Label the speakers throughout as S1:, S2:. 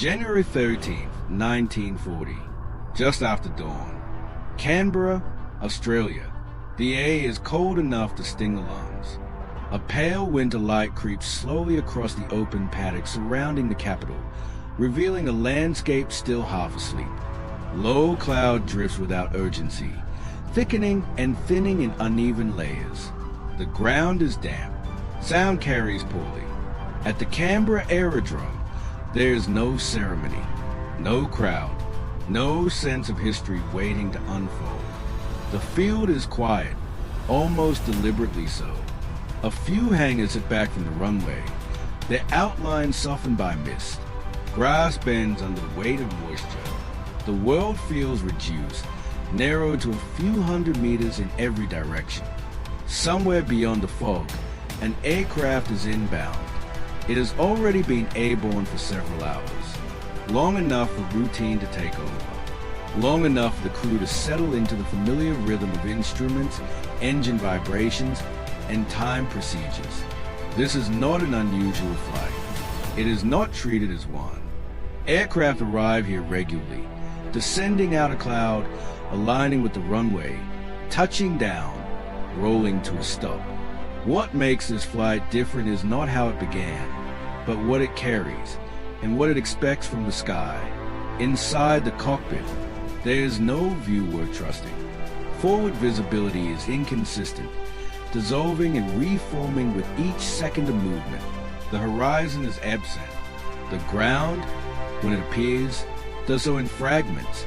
S1: January 13th, 1940, just after dawn. Canberra, Australia. The air is cold enough to sting the lungs. A pale winter light creeps slowly across the open paddock surrounding the capital, revealing a landscape still half asleep. Low cloud drifts without urgency, thickening and thinning in uneven layers. The ground is damp. Sound carries poorly. At the Canberra Aerodrome, there is no ceremony, no crowd, no sense of history waiting to unfold. The field is quiet, almost deliberately so. A few hangars sit back from the runway, their outlines softened by mist. Grass bends under the weight of moisture. The world feels reduced, narrowed to a few hundred meters in every direction. Somewhere beyond the fog, an aircraft is inbound. It has already been airborne for several hours, long enough for routine to take over, long enough for the crew to settle into the familiar rhythm of instruments, engine vibrations, and time procedures. This is not an unusual flight. It is not treated as one. Aircraft arrive here regularly, descending out a cloud, aligning with the runway, touching down, rolling to a stop. What makes this flight different is not how it began, but what it carries and what it expects from the sky. Inside the cockpit, there is no view worth trusting. Forward visibility is inconsistent, dissolving and reforming with each second of movement. The horizon is absent. The ground, when it appears, does so in fragments,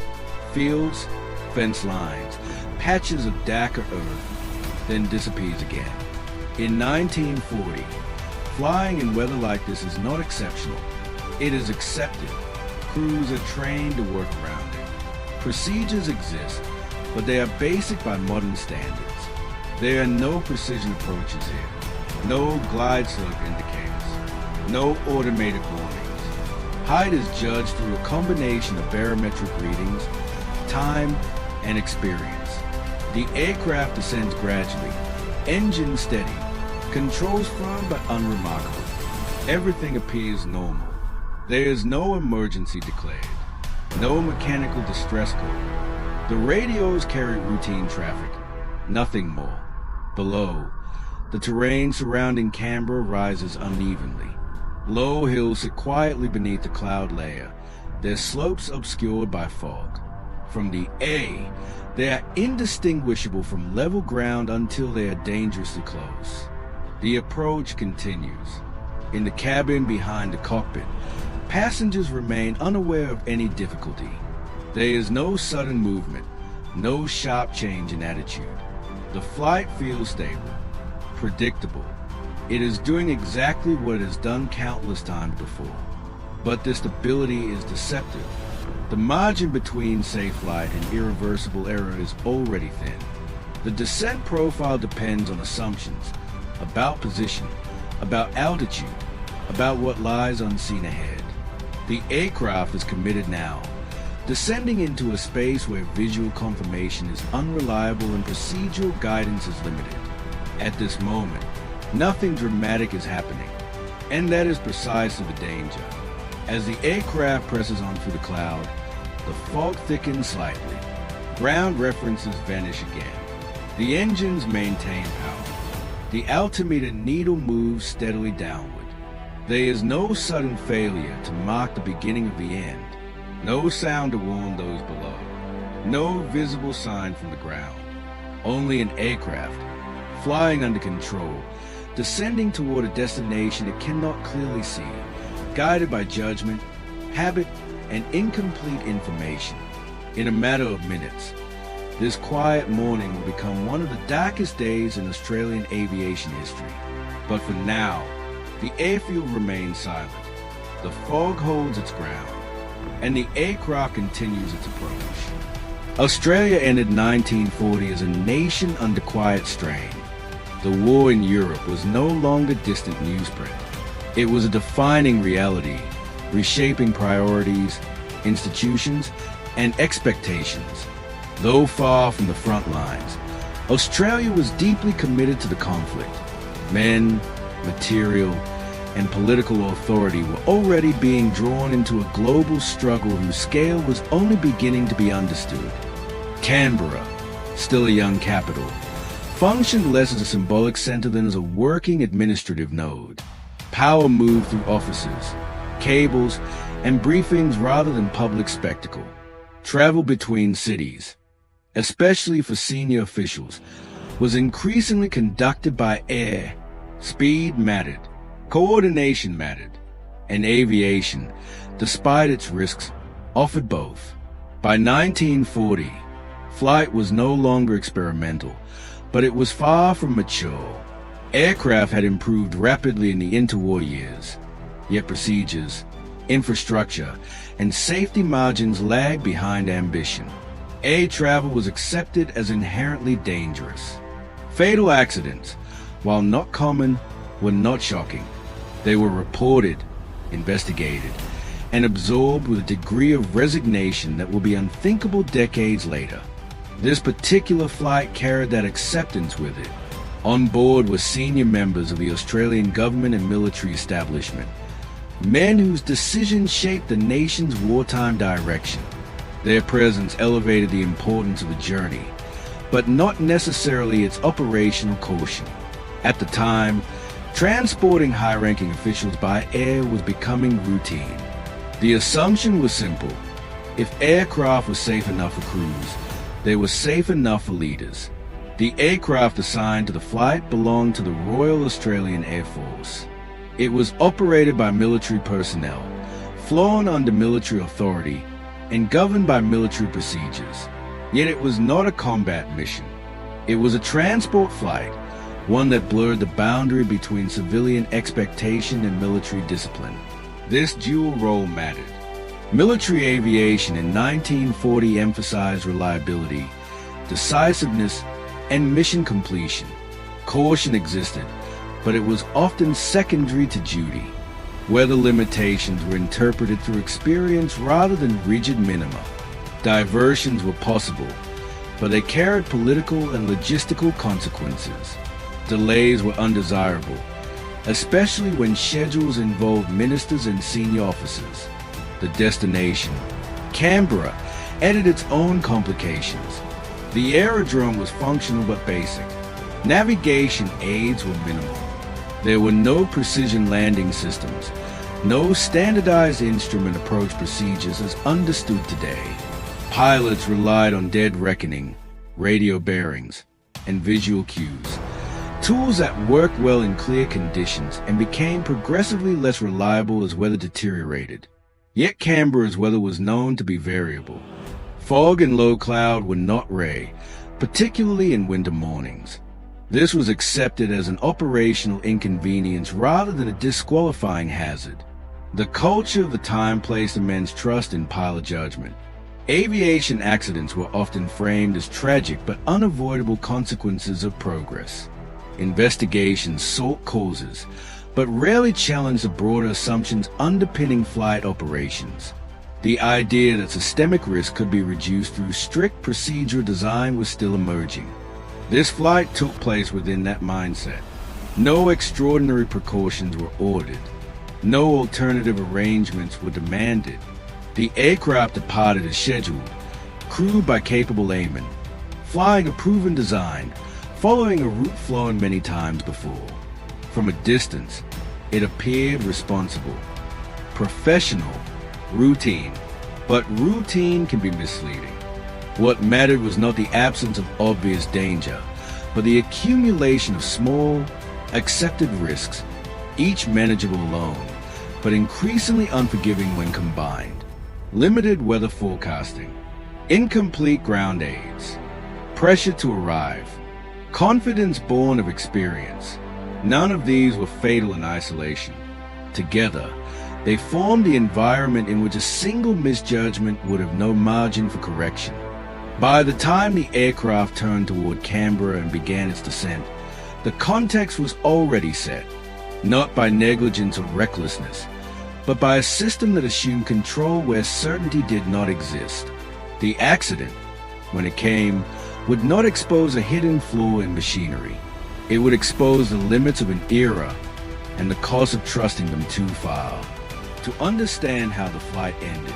S1: fields, fence lines, patches of darker earth, then disappears again. In 1940, flying in weather like this is not exceptional. It is accepted. Crews are trained to work around it. Procedures exist, but they are basic by modern standards. There are no precision approaches here, no glide slope indicators, no automated warnings. Height is judged through a combination of barometric readings, time, and experience. The aircraft descends gradually, engine steady, controls firm but unremarkable. Everything appears normal. There is no emergency declared, no mechanical distress code. The radios carry routine traffic, nothing more. Below, the terrain surrounding Canberra rises unevenly. Low hills sit quietly beneath the cloud layer, their slopes obscured by fog. From the A, they are indistinguishable from level ground until they are dangerously close. The approach continues. In the cabin behind the cockpit, passengers remain unaware of any difficulty. There is no sudden movement, no sharp change in attitude. The flight feels stable, predictable. It is doing exactly what it has done countless times before. But this stability is deceptive. The margin between safe flight and irreversible error is already thin. The descent profile depends on assumptions about position, about altitude, about what lies unseen ahead. The aircraft is committed now, descending into a space where visual confirmation is unreliable and procedural guidance is limited. At this moment, nothing dramatic is happening, and that is precisely the danger. As the aircraft presses on through the cloud, the fog thickens slightly. Ground references vanish again. The engines maintain power. The altimeter needle moves steadily downward. There is no sudden failure to mark the beginning of the end. No sound to warn those below. No visible sign from the ground. Only an aircraft, flying under control, descending toward a destination it cannot clearly see, guided by judgment, habit, and incomplete information. In a matter of minutes, this quiet morning will become one of the darkest days in Australian aviation history. But for now, the airfield remains silent. The fog holds its ground, and the aircraft continues its approach. Australia entered 1940 as a nation under quiet strain. The war in Europe was no longer distant newsprint. It was a defining reality, reshaping priorities, institutions, and expectations. Though far from the front lines, Australia was deeply committed to the conflict. Men, material, and political authority were already being drawn into a global struggle whose scale was only beginning to be understood. Canberra, still a young capital, functioned less as a symbolic center than as a working administrative node. Power moved through offices, cables, and briefings rather than public spectacle. Travel between cities, especially for senior officials, was increasingly conducted by air. Speed mattered, coordination mattered, and aviation, despite its risks, offered both. By 1940, flight was no longer experimental, but it was far from mature. Aircraft had improved rapidly in the interwar years, yet procedures, infrastructure, and safety margins lagged behind ambition. Air travel was accepted as inherently dangerous. Fatal accidents, while not common, were not shocking. They were reported, investigated, and absorbed with a degree of resignation that will be unthinkable decades later. This particular flight carried that acceptance with it. On board were senior members of the Australian government and military establishment, men whose decisions shaped the nation's wartime direction. Their presence elevated the importance of the journey, but not necessarily its operational caution. At the time, transporting high-ranking officials by air was becoming routine. The assumption was simple. If aircraft were safe enough for crews, they were safe enough for leaders. The aircraft assigned to the flight belonged to the Royal Australian Air Force. It was operated by military personnel, flown under military authority, and governed by military procedures. Yet it was not a combat mission. It was a transport flight, one that blurred the boundary between civilian expectation and military discipline. This dual role mattered. Military aviation in 1940 emphasized reliability, decisiveness, and mission completion. Caution existed, but it was often secondary to duty. Weather limitations were interpreted through experience rather than rigid minima. Diversions were possible, but they carried political and logistical consequences. Delays were undesirable, especially when schedules involved ministers and senior officers. The destination, Canberra, added its own complications. The aerodrome was functional but basic. Navigation aids were minimal. There were no precision landing systems, no standardized instrument approach procedures as understood today. Pilots relied on dead reckoning, radio bearings, and visual cues, tools that worked well in clear conditions and became progressively less reliable as weather deteriorated. Yet Canberra's weather was known to be variable. Fog and low cloud were not rare, particularly in winter mornings. This was accepted as an operational inconvenience rather than a disqualifying hazard. The culture of the time placed immense trust in pilot judgment. Aviation accidents were often framed as tragic but unavoidable consequences of progress. Investigations sought causes, but rarely challenged the broader assumptions underpinning flight operations. The idea that systemic risk could be reduced through strict procedural design was still emerging. This flight took place within that mindset. No extraordinary precautions were ordered. No alternative arrangements were demanded. The aircraft departed as scheduled, crewed by capable airmen, flying a proven design, following a route flown many times before. From a distance, it appeared responsible, professional, routine. But routine can be misleading. What mattered was not the absence of obvious danger, but the accumulation of small, accepted risks, each manageable alone, but increasingly unforgiving when combined. Limited weather forecasting, incomplete ground aids, pressure to arrive, confidence born of experience. None of these were fatal in isolation. Together, they formed the environment in which a single misjudgment would have no margin for correction. By the time the aircraft turned toward Canberra and began its descent, the context was already set, not by negligence or recklessness, but by a system that assumed control where certainty did not exist. The accident, when it came, would not expose a hidden flaw in machinery. It would expose the limits of an era, and the cost of trusting them too far. To understand how the flight ended,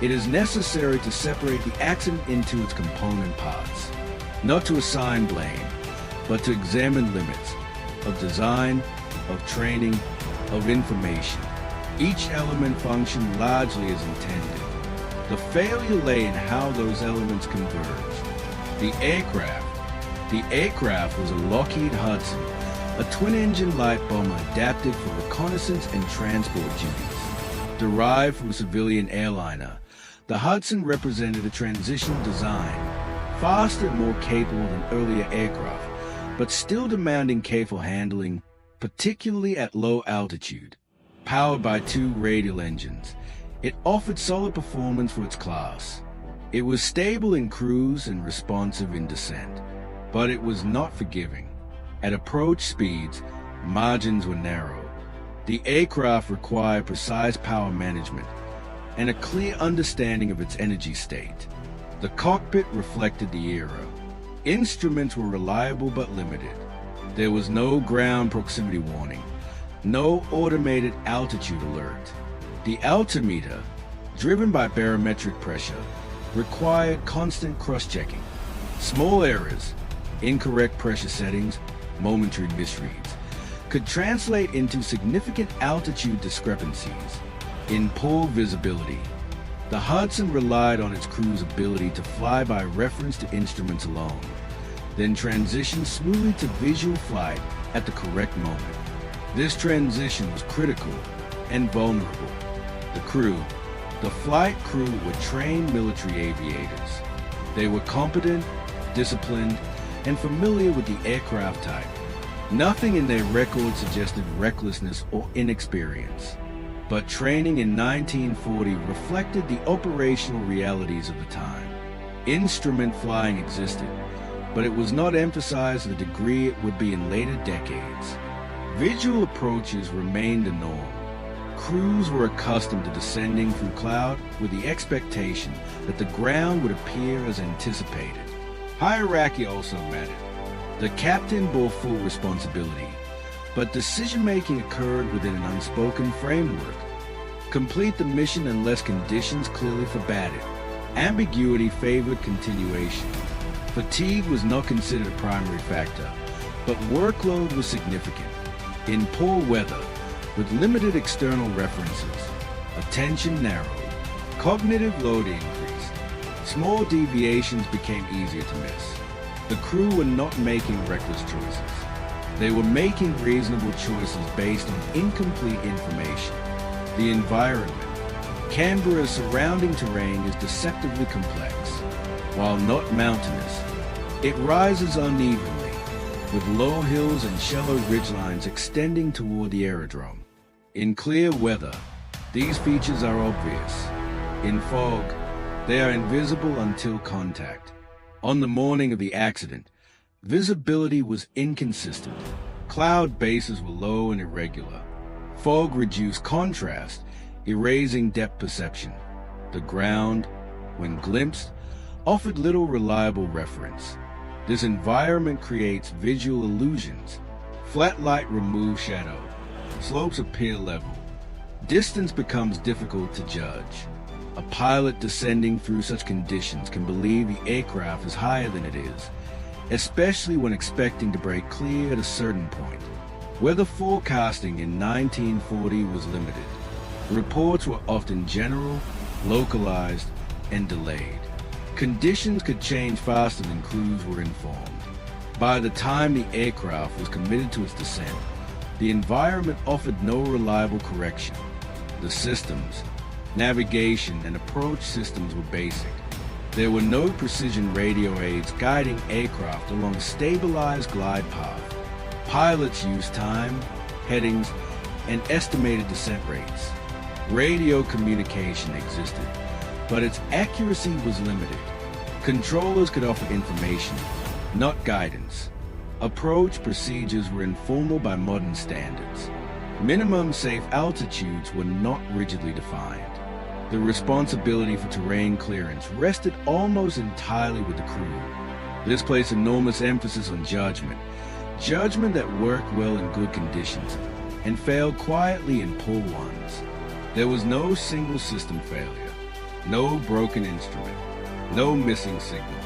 S1: it is necessary to separate the accident into its component parts, not to assign blame, but to examine limits of design, of training, of information. Each element functioned largely as intended. The failure lay in how those elements converged. The aircraft was a Lockheed Hudson, a twin-engine light bomber adapted for reconnaissance and transport duties. Derived from a civilian airliner, the Hudson represented a transition design, faster and more capable than earlier aircraft, but still demanding careful handling, particularly at low altitude. Powered by 2 radial engines, it offered solid performance for its class. It was stable in cruise and responsive in descent, but it was not forgiving. At approach speeds, margins were narrow. The aircraft required precise power management and a clear understanding of its energy state. The cockpit reflected the era. Instruments were reliable but limited. There was no ground proximity warning, no automated altitude alert. The altimeter, driven by barometric pressure, required constant cross-checking. Small errors, incorrect pressure settings, momentary misreads, could translate into significant altitude discrepancies. In poor visibility, the Hudson relied on its crew's ability to fly by reference to instruments alone, then transition smoothly to visual flight at the correct moment. This transition was critical and vulnerable. The flight crew were trained military aviators. They were competent, disciplined, and familiar with the aircraft type. Nothing in their record suggested recklessness or inexperience. But training in 1940 reflected the operational realities of the time. Instrument flying existed, but it was not emphasized to the degree it would be in later decades. Visual approaches remained the norm. Crews were accustomed to descending through cloud with the expectation that the ground would appear as anticipated. Hierarchy also mattered. The captain bore full responsibility, but decision-making occurred within an unspoken framework. Complete the mission unless conditions clearly forbade it. Ambiguity favored continuation. Fatigue was not considered a primary factor, but workload was significant. In poor weather, with limited external references, attention narrowed, cognitive load increased. Small deviations became easier to miss. The crew were not making reckless choices. They were making reasonable choices based on incomplete information. The environment. Canberra's surrounding terrain is deceptively complex. While not mountainous, it rises unevenly, with low hills and shallow ridgelines extending toward the aerodrome. In clear weather, these features are obvious. In fog, they are invisible until contact. On the morning of the accident, visibility was inconsistent. Cloud bases were low and irregular. Fog reduced contrast, erasing depth perception. The ground, when glimpsed, offered little reliable reference. This environment creates visual illusions. Flat light removes shadow. Slopes appear level. Distance becomes difficult to judge. A pilot descending through such conditions can believe the aircraft is higher than it is, especially when expecting to break clear at a certain point. Weather forecasting in 1940 was limited. Reports were often general, localized, and delayed. Conditions could change faster than crews were informed. By the time the aircraft was committed to its descent, the environment offered no reliable correction. The systems, navigation, and approach systems were basic. There were no precision radio aids guiding aircraft along a stabilized glide path. Pilots used time, headings, and estimated descent rates. Radio communication existed, but its accuracy was limited. Controllers could offer information, not guidance. Approach procedures were informal by modern standards. Minimum safe altitudes were not rigidly defined. The responsibility for terrain clearance rested almost entirely with the crew. This placed enormous emphasis on judgment that worked well in good conditions, and failed quietly in poor ones. There was no single system failure, no broken instrument, no missing signal.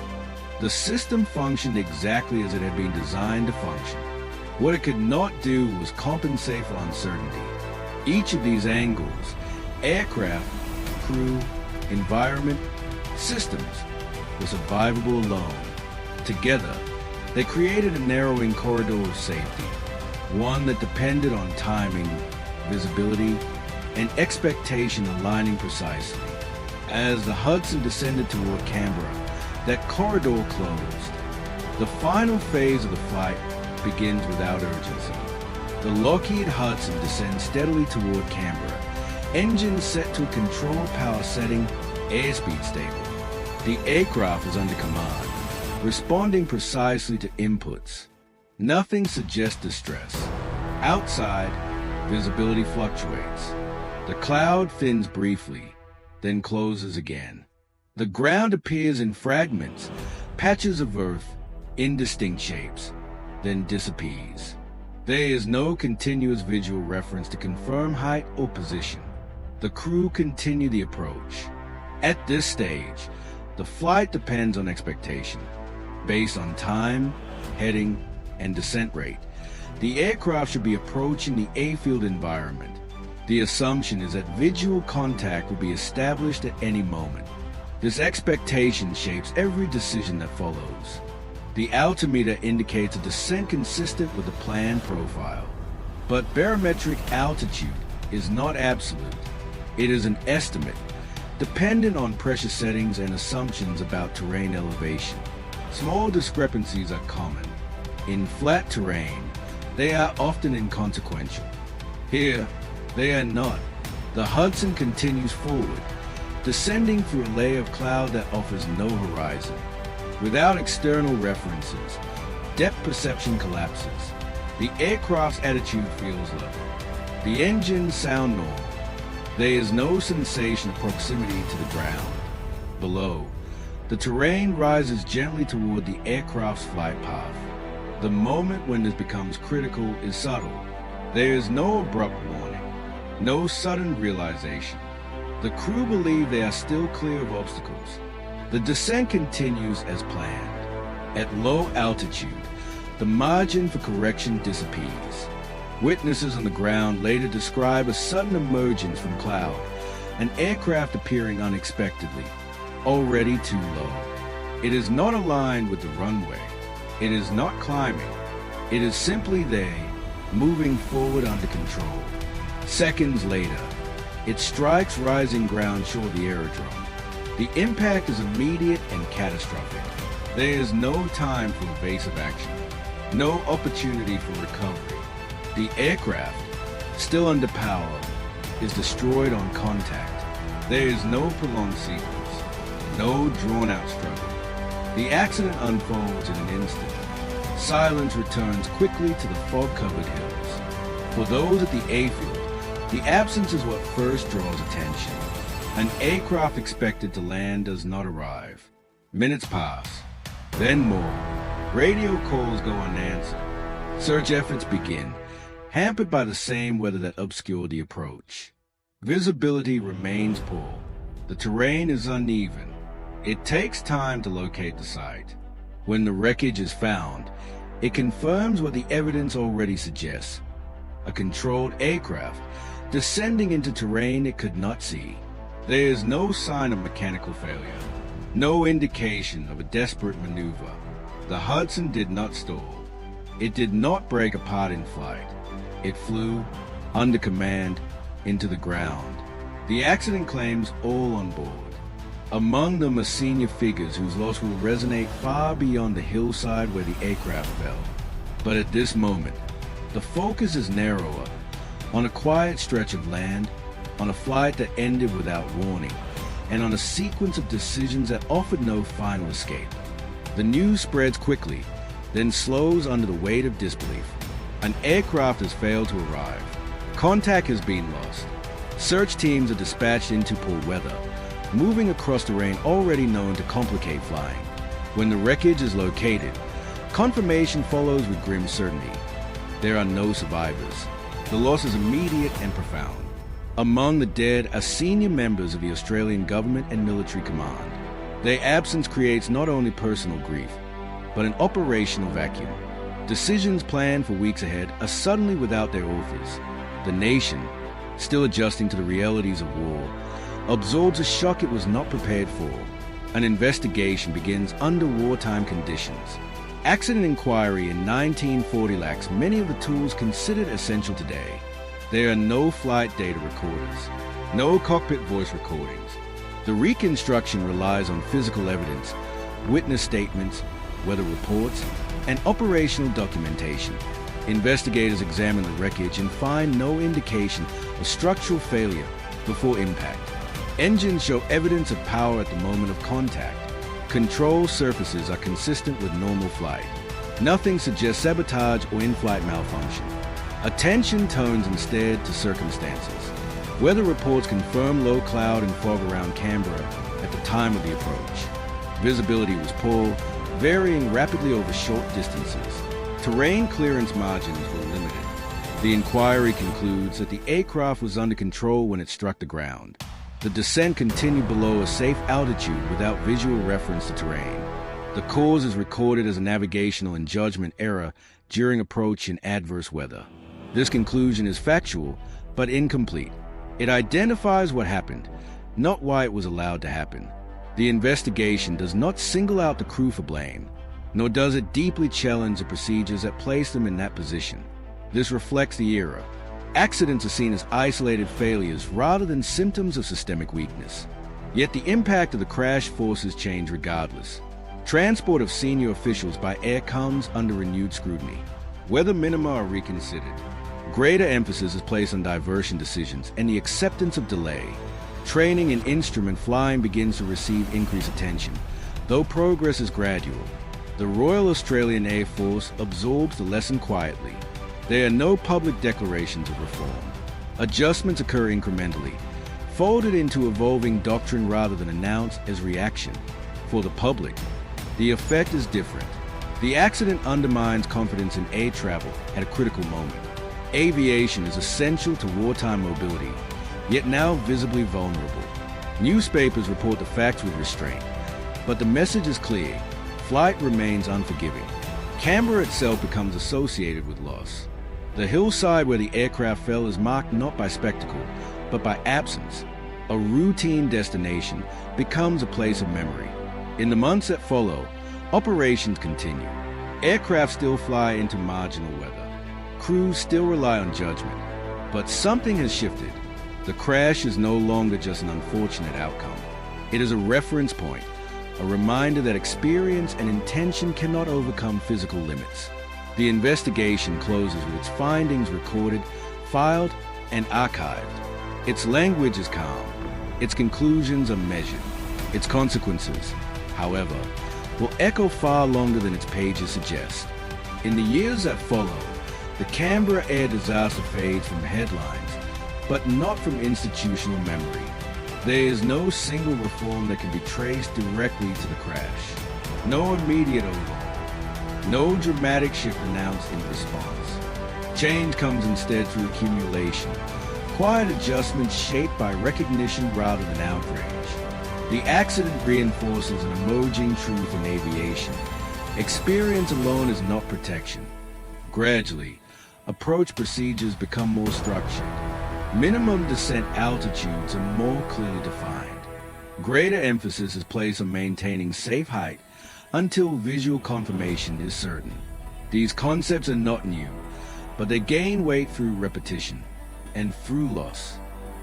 S1: The system functioned exactly as it had been designed to function. What it could not do was compensate for uncertainty. Each of these angles, aircraft, crew, environment, systems, was survivable alone. Together, they created a narrowing corridor of safety, one that depended on timing, visibility, and expectation aligning precisely. As the Hudson descended toward Canberra, that corridor closed. The final phase of the flight begins without urgency. The Lockheed Hudson descends steadily toward Canberra, engines set to a controlled power setting, airspeed stable. The aircraft is under command, responding precisely to inputs. Nothing suggests distress. Outside, visibility fluctuates. The cloud thins briefly, then closes again. The ground appears in fragments, patches of earth, indistinct shapes, then disappears. There is no continuous visual reference to confirm height or position. The crew continue the approach. At this stage, the flight depends on expectation. Based on time, heading, and descent rate, the aircraft should be approaching the airfield environment. The assumption is that visual contact will be established at any moment. This expectation shapes every decision that follows. The altimeter indicates a descent consistent with the planned profile. But barometric altitude is not absolute. It is an estimate, dependent on pressure settings and assumptions about terrain elevation. Small discrepancies are common. In flat terrain, they are often inconsequential. Here, they are not. The Hudson continues forward, descending through a layer of cloud that offers no horizon. Without external references, depth perception collapses. The aircraft's attitude feels low. The engines sound normal. There is no sensation of proximity to the ground. Below, the terrain rises gently toward the aircraft's flight path. The moment when this becomes critical is subtle. There is no abrupt warning, no sudden realization. The crew believe they are still clear of obstacles. The descent continues as planned. At low altitude, the margin for correction disappears. Witnesses on the ground later describe a sudden emergence from cloud, an aircraft appearing unexpectedly, already too low. It is not aligned with the runway. It is not climbing. It is simply there, moving forward under control. Seconds later, it strikes rising ground short of the aerodrome. The impact is immediate and catastrophic. There is no time for evasive action, no opportunity for recovery. The aircraft, still under power, is destroyed on contact. There is no prolonged sequence, no drawn-out struggle. The accident unfolds in an instant. Silence returns quickly to the fog-covered hills. For those at the airfield, the absence is what first draws attention. An aircraft expected to land does not arrive. Minutes pass, then more. Radio calls go unanswered. Search efforts begin, hampered by the same weather that obscured the approach. Visibility remains poor. The terrain is uneven. It takes time to locate the site. When the wreckage is found, it confirms what the evidence already suggests. A controlled aircraft descending into terrain it could not see. There is no sign of mechanical failure, no indication of a desperate maneuver. The Hudson did not stall. It did not break apart in flight. It flew, under command, into the ground. The accident claims all on board. Among them are senior figures whose loss will resonate far beyond the hillside where the aircraft fell. But at this moment, the focus is narrower, on a quiet stretch of land, on a flight that ended without warning, and on a sequence of decisions that offered no final escape. The news spreads quickly, then slows under the weight of disbelief. An aircraft has failed to arrive. Contact has been lost. Search teams are dispatched into poor weather, moving across terrain already known to complicate flying. When the wreckage is located, confirmation follows with grim certainty. There are no survivors. The loss is immediate and profound. Among the dead are senior members of the Australian government and military command. Their absence creates not only personal grief, but an operational vacuum. Decisions planned for weeks ahead are suddenly without their authors. The nation, still adjusting to the realities of war, absorbs a shock it was not prepared for. An investigation begins under wartime conditions. Accident inquiry in 1940 lacks many of the tools considered essential today. There are no flight data recorders, no cockpit voice recordings. The reconstruction relies on physical evidence, witness statements, weather reports, and operational documentation. Investigators examine the wreckage and find no indication of structural failure before impact. Engines show evidence of power at the moment of contact. Control surfaces are consistent with normal flight. Nothing suggests sabotage or in-flight malfunction. Attention turns instead to circumstances. Weather reports confirm low cloud and fog around Canberra at the time of the approach. Visibility was poor, varying rapidly over short distances. Terrain clearance margins were limited. The inquiry concludes that the aircraft was under control when it struck the ground. The descent continued below a safe altitude without visual reference to terrain. The cause is recorded as a navigational and judgment error during approach in adverse weather. This conclusion is factual, but incomplete. It identifies what happened, not why it was allowed to happen. The investigation does not single out the crew for blame, nor does it deeply challenge the procedures that placed them in that position. This reflects the era. Accidents are seen as isolated failures rather than symptoms of systemic weakness. Yet the impact of the crash forces change regardless. Transport of senior officials by air comes under renewed scrutiny. Weather minima are reconsidered. Greater emphasis is placed on diversion decisions and the acceptance of delay. Training in instrument flying begins to receive increased attention, though progress is gradual. The Royal Australian Air Force absorbs the lesson quietly. There are no public declarations of reform. Adjustments occur incrementally, folded into evolving doctrine rather than announced as reaction. For the public, the effect is different. The accident undermines confidence in air travel at a critical moment. Aviation is essential to wartime mobility, yet now visibly vulnerable. Newspapers report the facts with restraint, but the message is clear. Flight remains unforgiving. Canberra itself becomes associated with loss. The hillside where the aircraft fell is marked not by spectacle, but by absence. A routine destination becomes a place of memory. In the months that follow, operations continue. Aircraft still fly into marginal weather. Crews still rely on judgment. But something has shifted. The crash is no longer just an unfortunate outcome. It is a reference point, a reminder that experience and intention cannot overcome physical limits. The investigation closes with its findings recorded, filed, and archived. Its language is calm. Its conclusions are measured. Its consequences, however, will echo far longer than its pages suggest. In the years that follow, the Canberra Air Disaster fades from headlines, but not from institutional memory. There is no single reform that can be traced directly to the crash. No immediate overhaul. No dramatic shift announced in response. Change comes instead through accumulation. Quiet adjustments shaped by recognition rather than outrage. The accident reinforces an emerging truth in aviation. Experience alone is not protection. Gradually, approach procedures become more structured. Minimum descent altitudes are more clearly defined. Greater emphasis is placed on maintaining safe height until visual confirmation is certain. These concepts are not new, but they gain weight through repetition and through loss.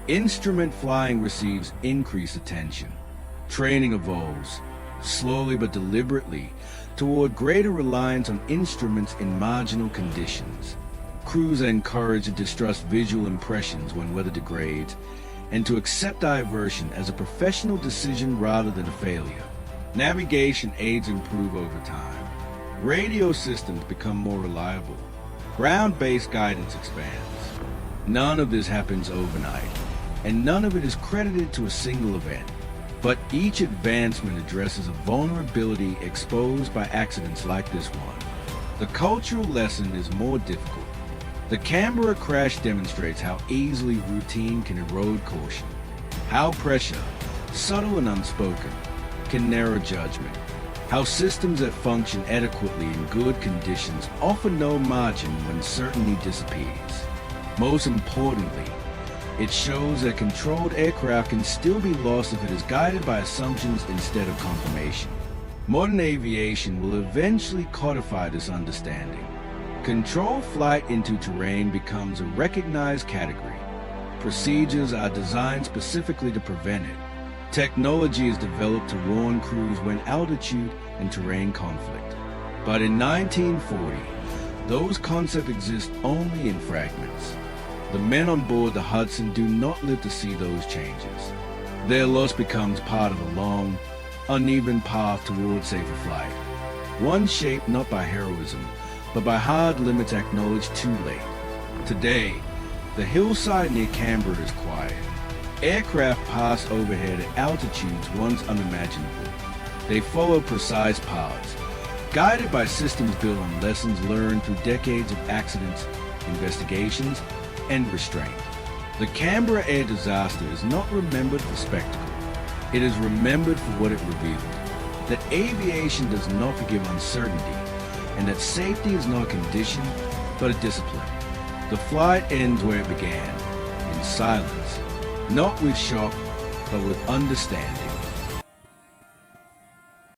S1: Instrument flying receives increased attention. Training evolves, slowly but deliberately, toward greater reliance on instruments in marginal conditions. Crews are encouraged to distrust visual impressions when weather degrades, and to accept diversion as a professional decision rather than a failure. Navigation aids improve over time. Radio systems become more reliable. Ground-based guidance expands. None of this happens overnight, and none of it is credited to a single event. But each advancement addresses a vulnerability exposed by accidents like this one. The cultural lesson is more difficult. The Canberra crash demonstrates how easily routine can erode caution, how pressure, subtle and unspoken, can narrow judgment, how systems that function adequately in good conditions offer no margin when certainty disappears. Most importantly, it shows that controlled aircraft can still be lost if it is guided by assumptions instead of confirmation. Modern aviation will eventually codify this understanding. Controlled flight into terrain becomes a recognized category. Procedures are designed specifically to prevent it. Technology is developed to warn crews when altitude and terrain conflict. But in 1940, those concepts exist only in fragments. The men on board the Hudson do not live to see those changes. Their loss becomes part of a long, uneven path towards safer flight. One shaped not by heroism, but by hard limits acknowledged too late. Today, the hillside near Canberra is quiet. Aircraft pass overhead at altitudes once unimaginable. They follow precise paths, guided by systems built on lessons learned through decades of accidents, investigations, and restraint. The Canberra Air Disaster is not remembered for spectacle. It is remembered for what it revealed. That aviation does not forgive uncertainty, and that safety is not a condition, but a discipline. The flight ends where it began, in silence, not with shock, but with understanding.